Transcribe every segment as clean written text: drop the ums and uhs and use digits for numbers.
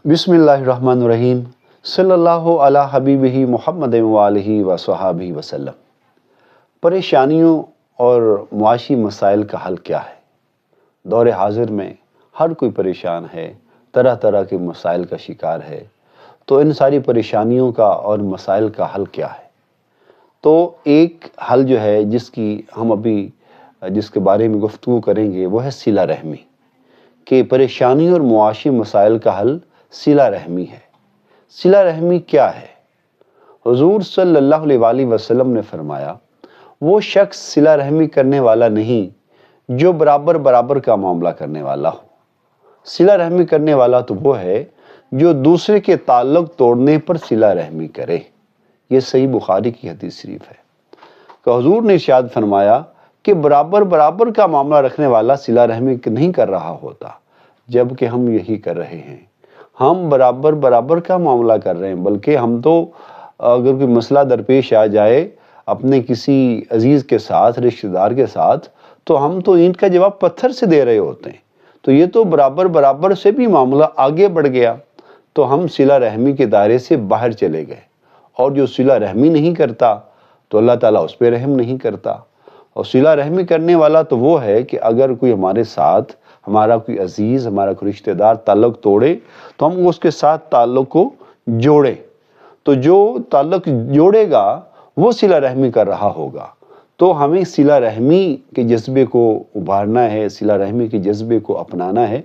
بسم اللہ الرحمن الرحیم صلی اللہ علی حبیبہ محمد وآلہ وصحبہ وسلم۔ پریشانیوں اور معاشی مسائل کا حل کیا ہے؟ دور حاضر میں ہر کوئی پریشان ہے، طرح طرح کے مسائل کا شکار ہے، تو ان ساری پریشانیوں کا اور مسائل کا حل کیا ہے؟ تو ایک حل جو ہے جس کے بارے میں گفتگو کریں گے وہ ہے صلہ رحمی، کہ پریشانی اور معاشی مسائل کا حل صلہ رحمی ہے۔ صلہ رحمی کیا ہے؟ حضور صلی اللہ علیہ وآلہ وسلم نے فرمایا، وہ شخص صلہ رحمی کرنے والا نہیں جو برابر برابر کا معاملہ کرنے والا ہو۔ صلہ رحمی کرنے والا تو وہ ہے جو دوسرے کے تعلق توڑنے پر صلہ رحمی کرے۔ یہ صحیح بخاری کی حدیث شریف ہے کہ حضور نے ارشاد فرمایا کہ برابر برابر کا معاملہ رکھنے والا صلہ رحمی نہیں کر رہا ہوتا، جبکہ ہم یہی کر رہے ہیں۔ ہم برابر برابر کا معاملہ کر رہے ہیں، بلکہ ہم تو اگر کوئی مسئلہ درپیش آ جائے اپنے کسی عزیز کے ساتھ، رشتہ دار کے ساتھ، تو ہم تو اینٹ کا جواب پتھر سے دے رہے ہوتے ہیں۔ تو یہ تو برابر برابر سے بھی معاملہ آگے بڑھ گیا، تو ہم صلہ رحمی کے دائرے سے باہر چلے گئے۔ اور جو صلہ رحمی نہیں کرتا تو اللہ تعالیٰ اس پہ رحم نہیں کرتا۔ اور صلہ رحمی کرنے والا تو وہ ہے کہ اگر کوئی ہمارے ساتھ، ہمارا کوئی عزیز، ہمارا کوئی رشتہ دار تعلق توڑے تو ہم اس کے ساتھ تعلق کو جوڑیں۔ تو جو تعلق جوڑے گا وہ صلہ رحمی کر رہا ہوگا۔ تو ہمیں صلہ رحمی کے جذبے کو ابھارنا ہے، صلہ رحمی کے جذبے کو اپنانا ہے۔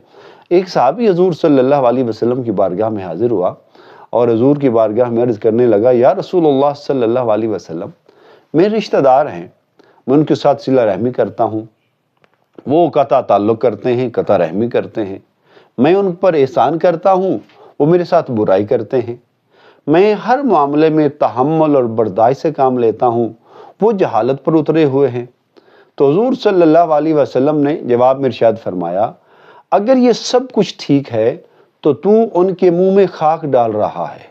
ایک صحابی حضور صلی اللہ علیہ وسلم کی بارگاہ میں حاضر ہوا اور حضور کی بارگاہ میں عرض کرنے لگا، یا رسول اللہ صلی اللہ علیہ وسلم، میرے رشتہ دار ہیں، میں ان کے ساتھ صلہ رحمی کرتا ہوں، وہ قطع تعلق کرتے ہیں، قطع رحمی کرتے ہیں، میں ان پر احسان کرتا ہوں، وہ میرے ساتھ برائی کرتے ہیں، میں ہر معاملے میں تحمل اور برداشت سے کام لیتا ہوں، وہ جہالت پر اترے ہوئے ہیں۔ تو حضور صلی اللہ علیہ وسلم نے جواب میں ارشاد فرمایا، اگر یہ سب کچھ ٹھیک ہے تو ان کے منہ میں خاک ڈال رہا ہے۔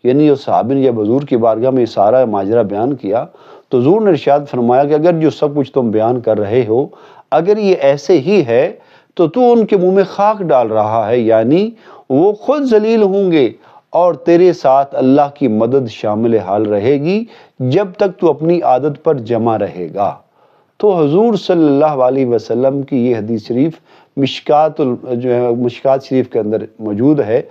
یعنی اس صحابی نے جب حضور کی بارگاہ میں سارا ماجرا بیان کیا تو حضور نے ارشاد فرمایا کہ اگر جو سب کچھ تم بیان کر رہے ہو، اگر یہ ایسے ہی ہے تو ان کے منہ میں خاک ڈال رہا ہے، یعنی وہ خود ذلیل ہوں گے اور تیرے ساتھ اللہ کی مدد شامل حال رہے گی جب تک تو اپنی عادت پر جمع رہے گا۔ تو حضور صلی اللہ علیہ وسلم کی یہ حدیث شریف مشکات شریف کے اندر موجود ہے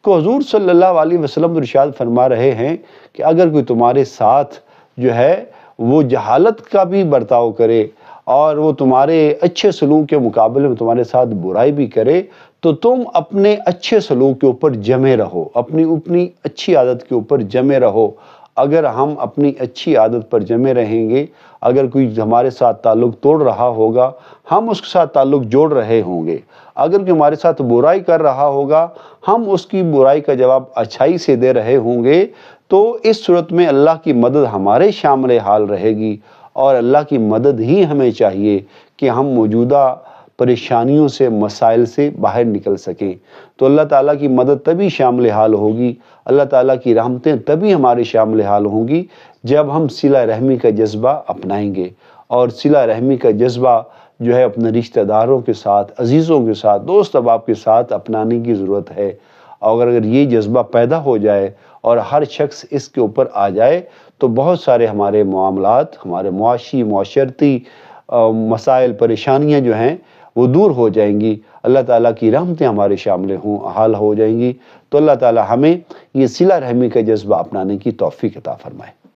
کہ حضور صلی اللہ علیہ وسلم ارشاد فرما رہے ہیں کہ اگر کوئی تمہارے ساتھ جو ہے وہ جہالت کا بھی برتاؤ کرے اور وہ تمہارے اچھے سلوک کے مقابلے میں تمہارے ساتھ برائی بھی کرے تو تم اپنے اچھے سلوک کے اوپر جمے رہو، اپنی اچھی عادت کے اوپر جمے رہو۔ اگر ہم اپنی اچھی عادت پر جمے رہیں گے، اگر کوئی ہمارے ساتھ تعلق توڑ رہا ہوگا ہم اس کے ساتھ تعلق جوڑ رہے ہوں گے، اگر کوئی ہمارے ساتھ برائی کر رہا ہوگا ہم اس کی برائی کا جواب اچھائی سے دے رہے ہوں گے، تو اس صورت میں اللہ کی مدد ہمارے شامل حال رہے گی۔ اور اللہ کی مدد ہی ہمیں چاہیے کہ ہم موجودہ پریشانیوں سے، مسائل سے باہر نکل سکیں۔ تو اللہ تعالیٰ کی مدد تبھی شامل حال ہوگی، اللہ تعالیٰ کی رحمتیں تبھی ہمارے شامل حال ہوں گی جب ہم صلہ رحمی کا جذبہ اپنائیں گے۔ اور صلہ رحمی کا جذبہ جو ہے اپنے رشتہ داروں کے ساتھ، عزیزوں کے ساتھ، دوست احباب کے ساتھ اپنانے کی ضرورت ہے۔ اور اگر یہ جذبہ پیدا ہو جائے اور ہر شخص اس کے اوپر آ جائے تو بہت سارے ہمارے معاملات، ہمارے معاشی، معاشرتی مسائل، پریشانیاں جو ہیں وہ دور ہو جائیں گی، اللہ تعالیٰ کی رحمتیں ہمارے شامل حال ہو جائیں گی۔ تو اللہ تعالیٰ ہمیں یہ صلہ رحمی کا جذبہ اپنانے کی توفیق عطا فرمائے۔